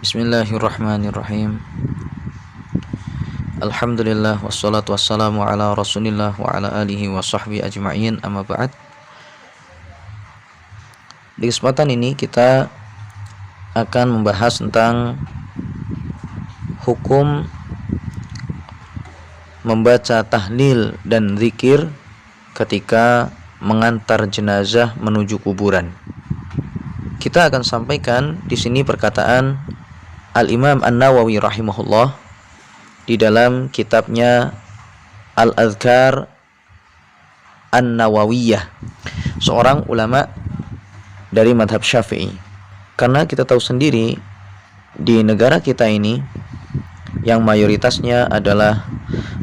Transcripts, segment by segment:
Bismillahirrahmanirrahim. Alhamdulillah wassalatu wassalamu ala Rasulillah wa ala alihi wa sahbihi ajma'in, amma ba'd. Di kesempatan ini kita akan membahas tentang hukum membaca tahlil dan zikir ketika mengantar jenazah menuju kuburan. Kita akan sampaikan di sini perkataan Al-Imam An-Nawawi rahimahullah di dalam kitabnya Al-Adhkar An-Nawawiyah, seorang ulama dari madhab Syafi'i. Karena kita tahu sendiri di negara kita ini yang mayoritasnya adalah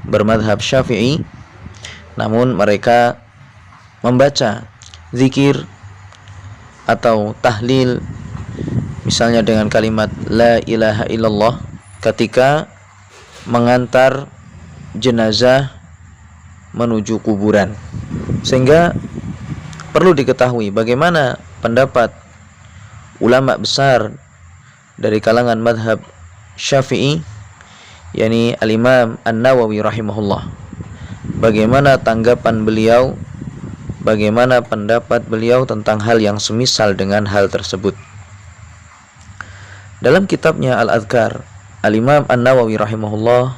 bermadhab Syafi'i, namun mereka membaca zikir atau tahlil misalnya dengan kalimat la ilaha illallah ketika mengantar jenazah menuju kuburan. Sehingga perlu diketahui bagaimana pendapat ulama besar dari kalangan madhab Syafi'i, yakni Al-Imam An-Nawawi rahimahullah. Bagaimana tanggapan beliau, bagaimana pendapat beliau tentang hal yang semisal dengan hal tersebut. Dalam kitabnya Al-Adhkar, Al-Imam An-Nawawi rahimahullah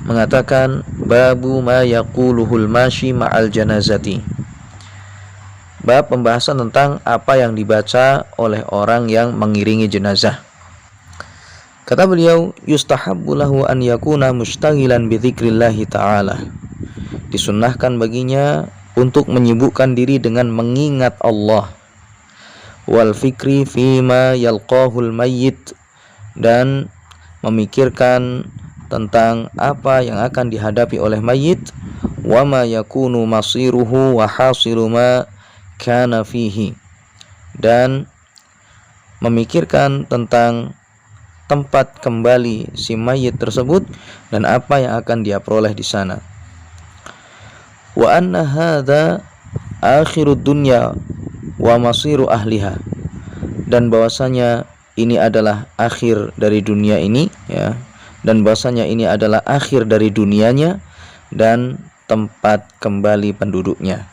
mengatakan babu ma yaquluhul mashi ma'al janazati. Bab pembahasan tentang apa yang dibaca oleh orang yang mengiringi jenazah. Kata beliau, yustahabbu lahu an yakuna mustaghilan bi dzikrillahi ta'ala. Disunnahkan baginya untuk menyibukkan diri dengan mengingat Allah, wal fikri fima yalqahul mayyit, dan memikirkan tentang apa yang akan dihadapi oleh mayit, wa ma yakunu masiruhu wa hasilu ma kana fihi, dan memikirkan tentang tempat kembali si mayit tersebut dan apa yang akan dia peroleh di sana. Wa anna hadza akhirud dunya wa masiru ahliha, dan bahwasanya ini adalah akhir dari dunia ini, ya, dan bahwasanya ini adalah akhir dari dunianya dan tempat kembali penduduknya.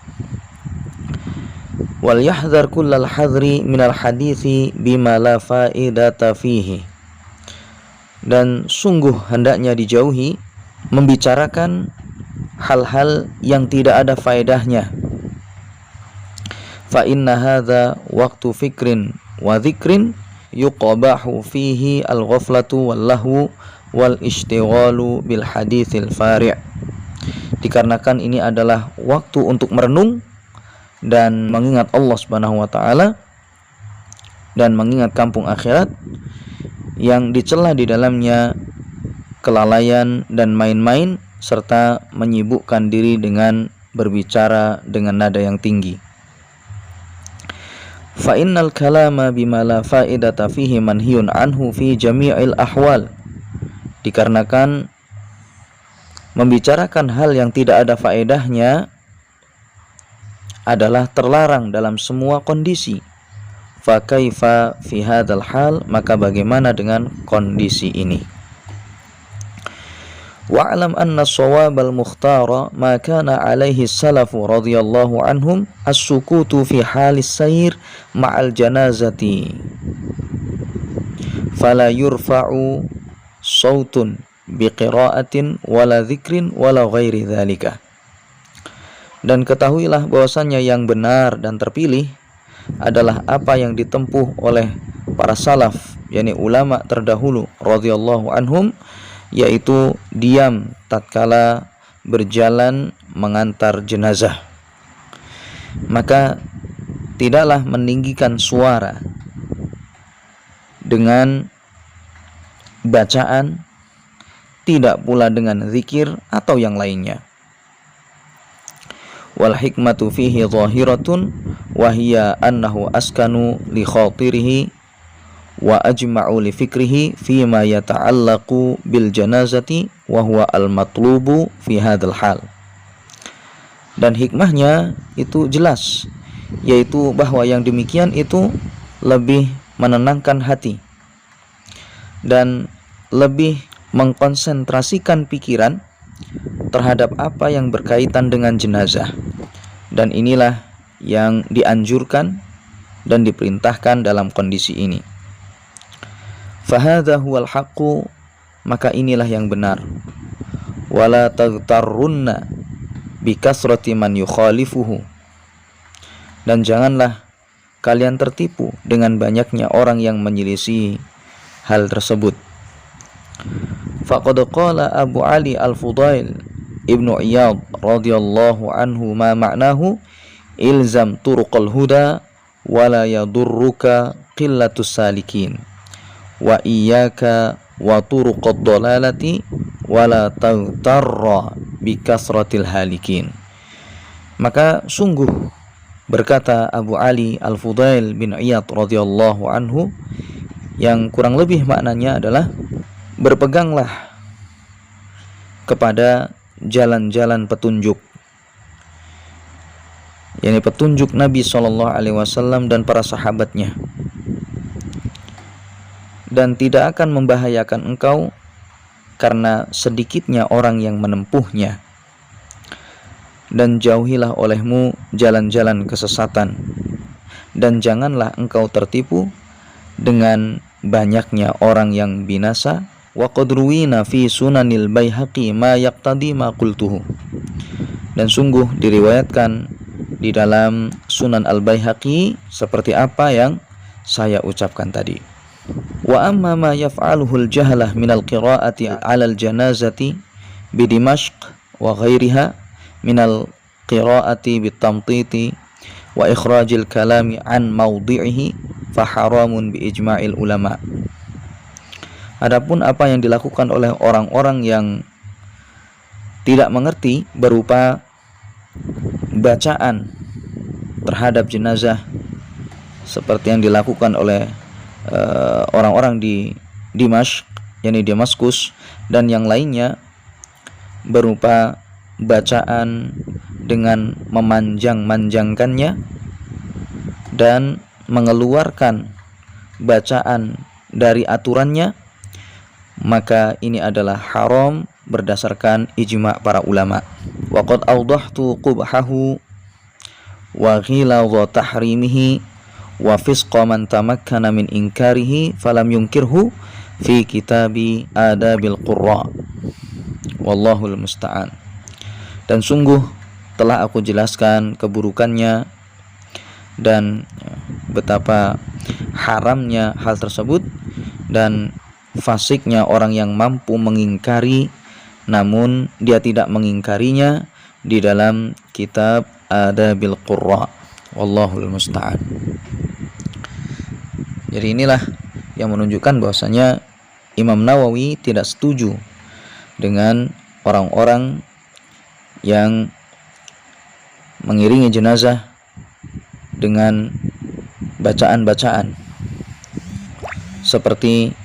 Wal yahdhar kullal hadri minal hadithi bima la faidata fihi, dan sungguh hendaknya dijauhi membicarakan hal-hal yang tidak ada faedahnya. Fa inna hadza waqtu fikrin wa dzikrin yuqabahu fihi al-ghaflatu wal lahu wal ishtighalu bil haditsil fari'. Dikarenakan ini adalah waktu untuk merenung dan mengingat Allah Subhanahu wa taala dan mengingat kampung akhirat yang dicela di dalamnya kelalaian dan main-main serta menyibukkan diri dengan berbicara dengan nada yang tinggi. Fa innal kalama bima la faidata fihi manhiyun anhu fi jami'il ahwal. Dikarenakan membicarakan hal yang tidak ada faedahnya adalah terlarang dalam semua kondisi. Fa kaifa fi hadzal hal, maka bagaimana dengan kondisi ini? Wa'lam anna as-sawabal mukhtara ma kana alaihi salafu radhiyallahu anhum as-sukutu fi halis sayr ma'al janazati fala yurfa'u sautun biqira'atin wala dzikrin wala ghairi dzalika. Dan ketahuilah bahwasannya yang benar dan terpilih adalah apa yang ditempuh oleh para salaf, yakni ulama terdahulu radhiyallahu anhum, yaitu diam tatkala berjalan mengantar jenazah. Maka tidaklah meninggikan suara dengan bacaan, tidak pula dengan zikir atau yang lainnya. Wal hikmatu fihi zahiratun wa hiya annahu askanu li khatirihi wa ajma'u li fikrihi fima yata'allaqu bil janazati wa huwa al matlubu fi hadzal hal. Dan hikmahnya itu jelas, yaitu bahwa yang demikian itu lebih menenangkan hati dan lebih mengkonsentrasikan pikiran terhadap apa yang berkaitan dengan jenazah. Dan inilah yang dianjurkan dan diperintahkan dalam kondisi ini. Fahadha huwal haqqu, maka inilah yang benar. Wala taghtarrunna bikasrati man yukhalifuhu, dan janganlah kalian tertipu dengan banyaknya orang yang menyelisihi hal tersebut. Faqad qala Abu Ali Al-Fudail Ibnu Iyad radhiyallahu anhu ma ma'nahu ilzam turuqal huda wala yadurruka qillatus salikin wa iyyaka wa turuqad dalalati wala taghtarra bikasratil halikin. Maka sungguh, berkata Abu Ali Al-Fudail bin Iyad radhiyallahu anhu, yang kurang lebih maknanya adalah berpeganglah kepada jalan-jalan petunjuk, yakni petunjuk Nabi SAW dan para sahabatnya, dan tidak akan membahayakan engkau karena sedikitnya orang yang menempuhnya. Dan jauhilah olehmu jalan-jalan kesesatan, dan janganlah engkau tertipu dengan banyaknya orang yang binasa. Wa qad ruwina fi sunanil Baihaqi ma yaqtadi ma qultuhu, dan sungguh diriwayatkan di dalam Sunan Al-Baihaqi seperti apa yang saya ucapkan tadi. Wa amma ma yaf'aluhu al-jahlah min al-qira'ati 'ala al-janazati bi Dimashq wa ghairiha min al-qira'ati bit-tamtiti wa ikhrajil kalami an mawdi'ihi fa haramun bi ijma'il ulama. Adapun apa yang dilakukan oleh orang-orang yang tidak mengerti berupa bacaan terhadap jenazah seperti yang dilakukan oleh orang-orang di Dimashq, yakni Damaskus, dan yang lainnya berupa bacaan dengan memanjang-manjangkannya dan mengeluarkan bacaan dari aturannya, maka ini adalah haram berdasarkan ijma' para ulama. Wa qad awdahtu qubhahu wa ghiladha tahrimihi wa fisqa man tamakkana min inkarihi falam yunkirhu fi kitabi adabil qurra. Wallahul musta'an. Dan sungguh telah aku jelaskan keburukannya dan betapa haramnya hal tersebut dan fasiknya orang yang mampu mengingkari namun dia tidak mengingkarinya di dalam kitab Adabil Qurra. Wallahul musta'an. Jadi inilah yang menunjukkan bahwasanya Imam Nawawi tidak setuju dengan orang-orang yang mengiringi jenazah dengan bacaan-bacaan seperti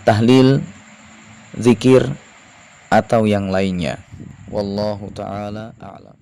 tahlil, zikir, atau yang lainnya. Wallahu ta'ala a'lam.